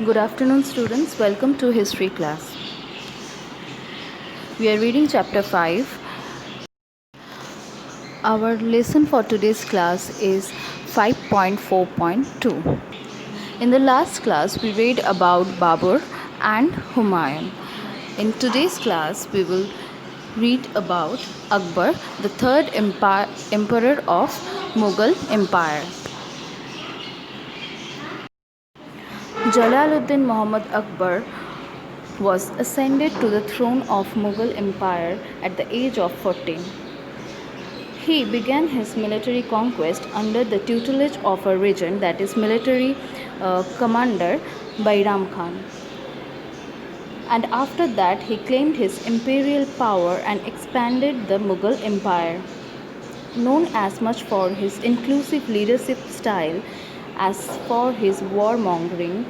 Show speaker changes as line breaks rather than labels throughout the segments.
Good afternoon, students. Welcome to History class. We are reading chapter 5. Our lesson for today's class is 5.4.2. In the last class, we read about Babur and Humayun. In today's class, we will read about Akbar, the third emperor of Mughal Empire. Jalaluddin Muhammad Akbar was ascended to the throne of Mughal Empire at the age of 14. He began his military conquest under the tutelage of a regent, that is military commander Bairam Khan. And after that he claimed his imperial power and expanded the Mughal Empire. Known as much for his inclusive leadership style as for his warmongering,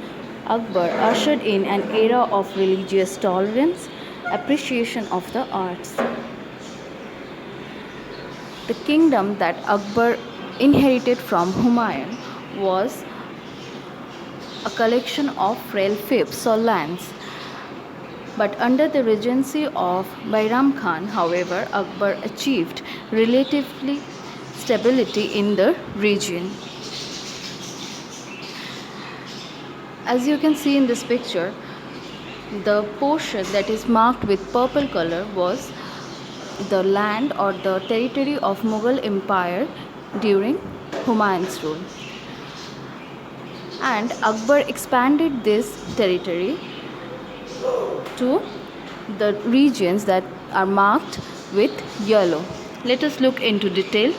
Akbar ushered in an era of religious tolerance, appreciation of the arts. The kingdom that Akbar inherited from Humayun was a collection of frail fiefs or lands. But under the regency of Bairam Khan, however, Akbar achieved relatively stability in the region. As you can see in this picture, the portion that is marked with purple color was the land or the territory of Mughal Empire during Humayun's rule. And Akbar expanded this territory to the regions that are marked with yellow. Let us look into detail.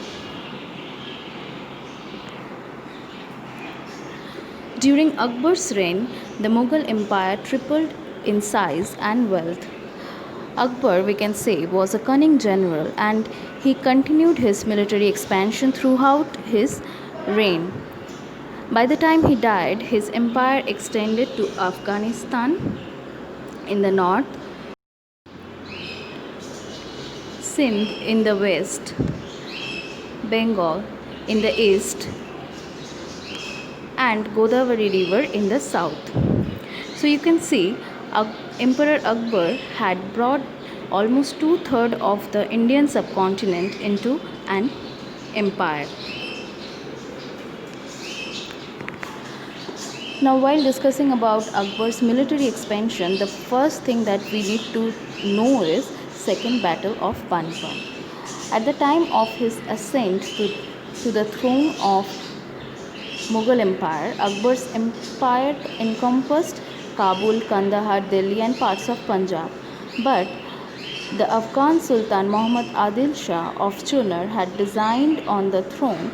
During Akbar's reign, the Mughal Empire tripled in size and wealth. Akbar, we can say, was a cunning general and he continued his military expansion throughout his reign. By the time he died, his empire extended to Afghanistan in the north, Sindh in the west, Bengal in the east, and Godavari River in the south. So you can see Emperor Akbar had brought almost 2/3 of the Indian subcontinent into an empire. Now, while discussing about Akbar's military expansion, the first thing that we need to know is Second Battle of Panipat. At the time of his ascent to the throne of Mughal Empire, Akbar's empire encompassed Kabul, Kandahar, Delhi and parts of Punjab. But the Afghan Sultan Muhammad Adil Shah of Chunar had designed on the throne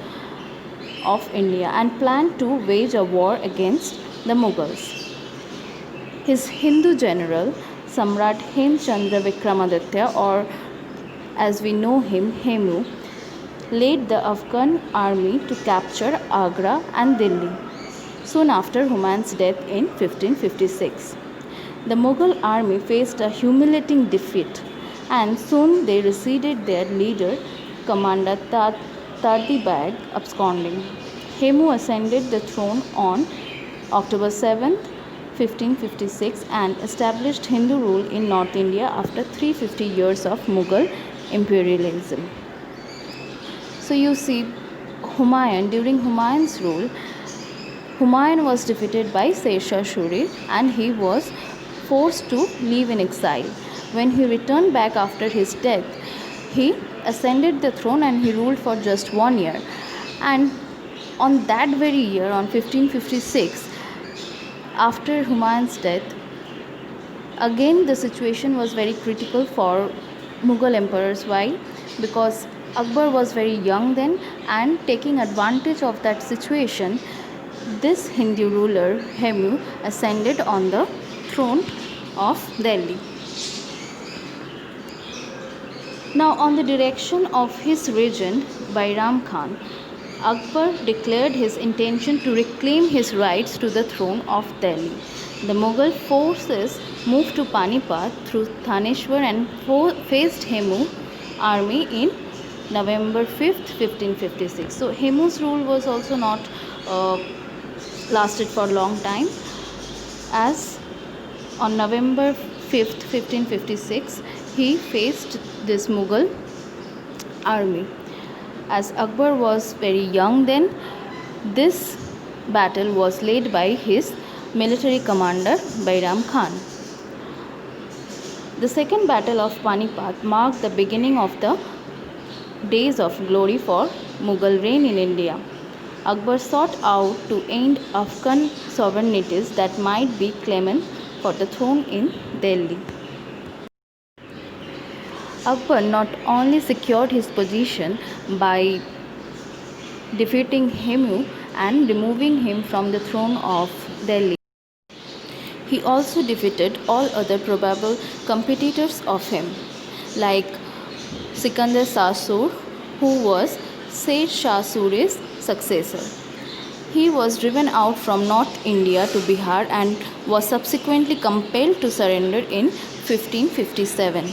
of India and planned to wage a war against the Mughals. His Hindu general, Samrat Hemchandra Vikramaditya, or as we know him, Hemu, led the Afghan army to capture Agra and Delhi soon after Humayun's death in 1556. The Mughal army faced a humiliating defeat and soon they receded, their leader, Commander Tardi Beg, absconding. Hemu ascended the throne on October 7, 1556 and established Hindu rule in North India after 350 years of Mughal imperialism. So you see, during Humayun's rule, Humayun was defeated by Sher Shah Suri and he was forced to live in exile. When he returned back after his death, he ascended the throne and he ruled for just 1 year. And on that very year, on 1556, after Humayun's death, again the situation was very critical for Mughal emperors. Why? Because Akbar was very young then, and taking advantage of that situation, this Hindu ruler Hemu ascended on the throne of Delhi. Now, on the direction of his regent Bairam Khan, Akbar declared his intention to reclaim his rights to the throne of Delhi. The Mughal forces moved to Panipat through Thaneshwar and faced Hemu army in November 5th, 1556. So Hemu's rule was also not lasted for a long time. As on November 5th, 1556, he faced this Mughal army. As Akbar was very young then, this battle was led by his military commander Bairam Khan. The second battle of Panipat marked the beginning of the days of glory for Mughal reign in India. Akbar sought out to end Afghan sovereignties that might be claiming for the throne in Delhi. Akbar not only secured his position by defeating Hemu and removing him from the throne of Delhi, he also defeated all other probable competitors of him, like Sikandar Shah Sur, who was Sher Shah Suri's successor. He was driven out from North India to Bihar and was subsequently compelled to surrender in 1557.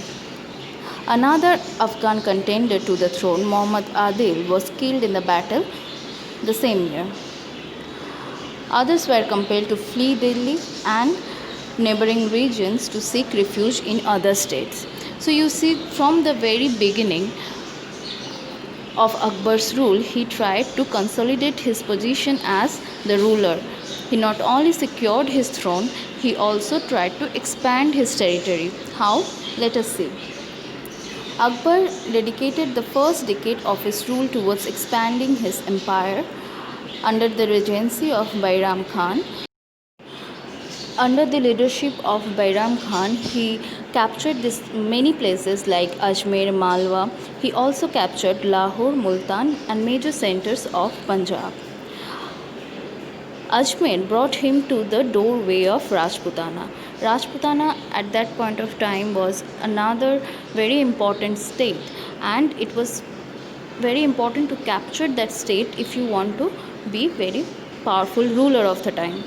Another Afghan contender to the throne, Muhammad Adil, was killed in the battle the same year. Others were compelled to flee Delhi and neighboring regions to seek refuge in other states. So you see, from the very beginning of Akbar's rule, he tried to consolidate his position as the ruler. He not only secured his throne, he also tried to expand his territory. How? Let us see. Akbar dedicated the first decade of his rule towards expanding his empire under the regency of Bairam Khan. Under the leadership of Bairam Khan, he captured many places like Ajmer, Malwa. He also captured Lahore, Multan, and major centers of Punjab. Ajmer brought him to the doorway of Rajputana. Rajputana at that point of time was another very important state, and it was very important to capture that state if you want to be very powerful ruler of the time.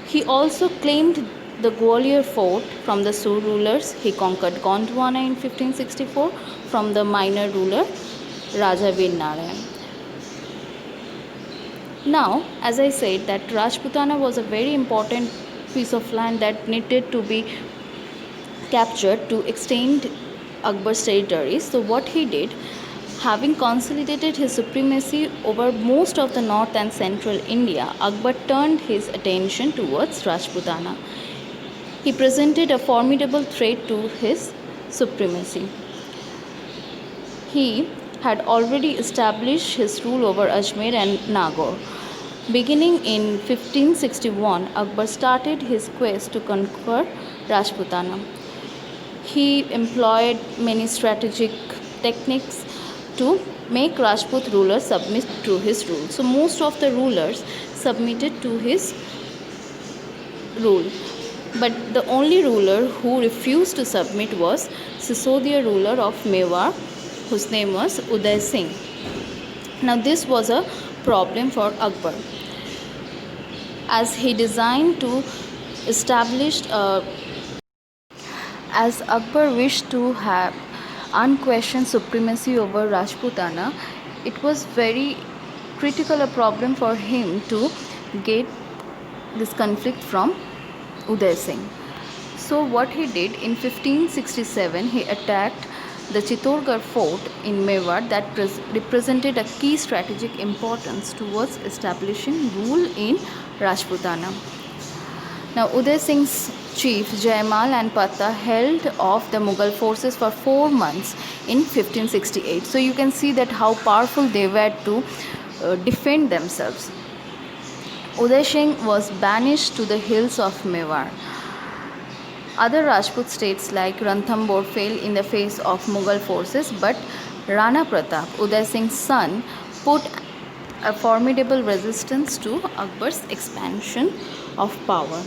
He also claimed the Gwalior fort from the Sur rulers. He conquered Gondwana in 1564 from the minor ruler Raja Veer Narayan. Now, as I said, that Rajputana was a very important piece of land that needed to be captured to extend Akbar's territories. So what he did, having consolidated his supremacy over most of the north and central India, Akbar turned his attention towards Rajputana. He presented a formidable threat to his supremacy. He had already established his rule over Ajmer and Nagaur. Beginning in 1561, Akbar started his quest to conquer Rajputana. He employed many strategic techniques to make Rajput rulers submit to his rule. So most of the rulers submitted to his rule. But the only ruler who refused to submit was Sisodia ruler of Mewar, whose name was Uday Singh. Now this was a problem for Akbar, as he designed to establish as Akbar wished to have unquestioned supremacy over Rajputana. It was very critical a problem for him to get this conflict from Uday Singh. So what he did in 1567, he attacked the Chittorgarh fort in Mewar that represented a key strategic importance towards establishing rule in Rajputana. Now Uday Singh's chief Jaimal and Patta held off the Mughal forces for 4 months in 1568. So you can see that how powerful they were to defend themselves. Uday Singh was banished to the hills of Mewar. Other Rajput states like Ranthambore fell in the face of Mughal forces, but Rana Pratap, Uday Singh's son, put a formidable resistance to Akbar's expansion of power.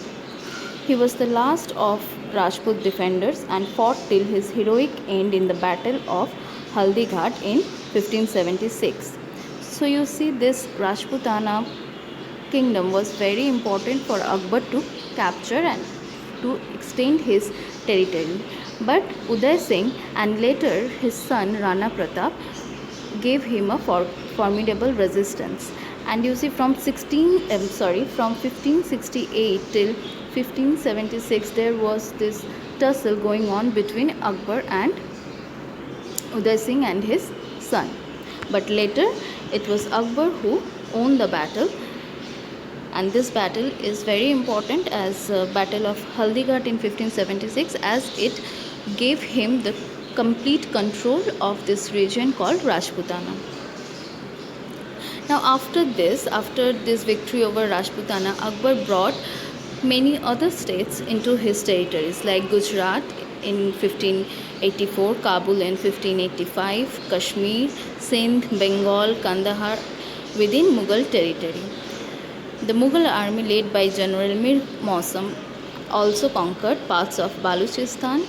He was the last of Rajput defenders and fought till his heroic end in the Battle of Haldighat in 1576. So you see, this Rajputana kingdom was very important for Akbar to capture and to extend his territory. But Uday Singh and later his son Rana Pratap gave him a formidable resistance. And you see from 1568 till 1576 there was this tussle going on between Akbar and Uday Singh and his son. But later it was Akbar who won the battle, and this battle is very important as Battle of Haldighat in 1576, as it gave him the complete control of this region called Rajputana. Now after this victory over Rajputana, Akbar brought many other states into his territories like Gujarat in 1584, Kabul in 1585, Kashmir, Sindh, Bengal, Kandahar within Mughal territory. The Mughal army led by General Mir Mosam also conquered parts of Baluchistan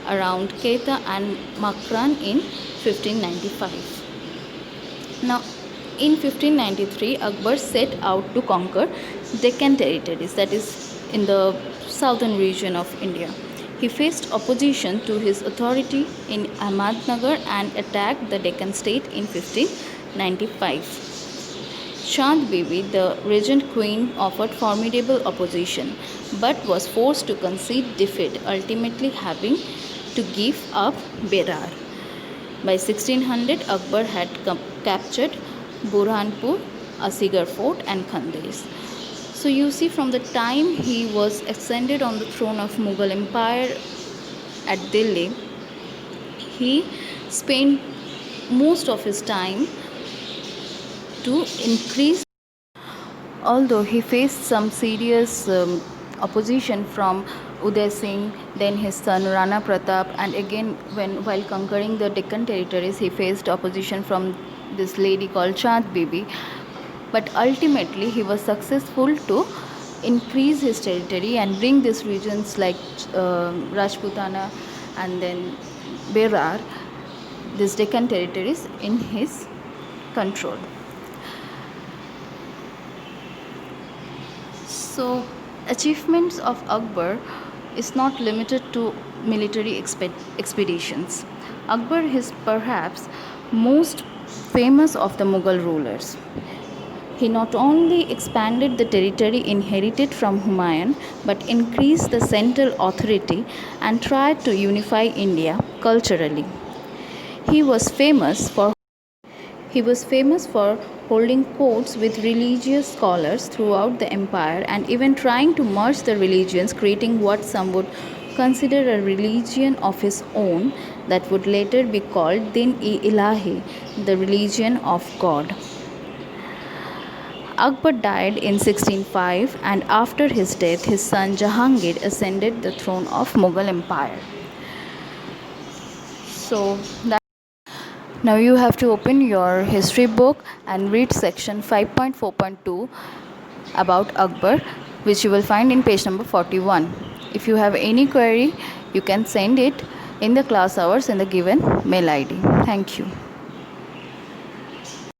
around Quetta and Makran in 1595. Now, in 1593, Akbar set out to conquer Deccan territories, that is, in the southern region of India. He faced opposition to his authority in Ahmadnagar and attacked the Deccan state in 1595. Chand Bibi, the regent queen, offered formidable opposition but was forced to concede defeat, ultimately having to give up Berar. By 1600, Akbar had captured Burhanpur, Asigarh Fort, and Khandesh. So you see, from the time he was ascended on the throne of Mughal Empire at Delhi, he spent most of his time to increase. Although he faced some serious opposition from Uday Singh, then his son Rana Pratap, and again while conquering the Deccan territories, he faced opposition from this lady called Chand Bibi. But ultimately, he was successful to increase his territory and bring these regions like Rajputana and then Berar, these Deccan territories, in his control. So, achievements of Akbar is not limited to military expeditions. Akbar is perhaps most famous of the Mughal rulers. He not only expanded the territory inherited from Humayun but increased the central authority and tried to unify India culturally. He was famous for holding courts with religious scholars throughout the empire and even trying to merge the religions, creating what some would consider a religion of his own that would later be called Din-e-Ilahi, the religion of God. Akbar died in 1605, and after his death, his son Jahangir ascended the throne of Mughal Empire. So now you have to open your history book and read section 5.4.2 about Akbar, which you will find in page number 41. If you have any query, you can send it in the class hours in the given mail ID. Thank you.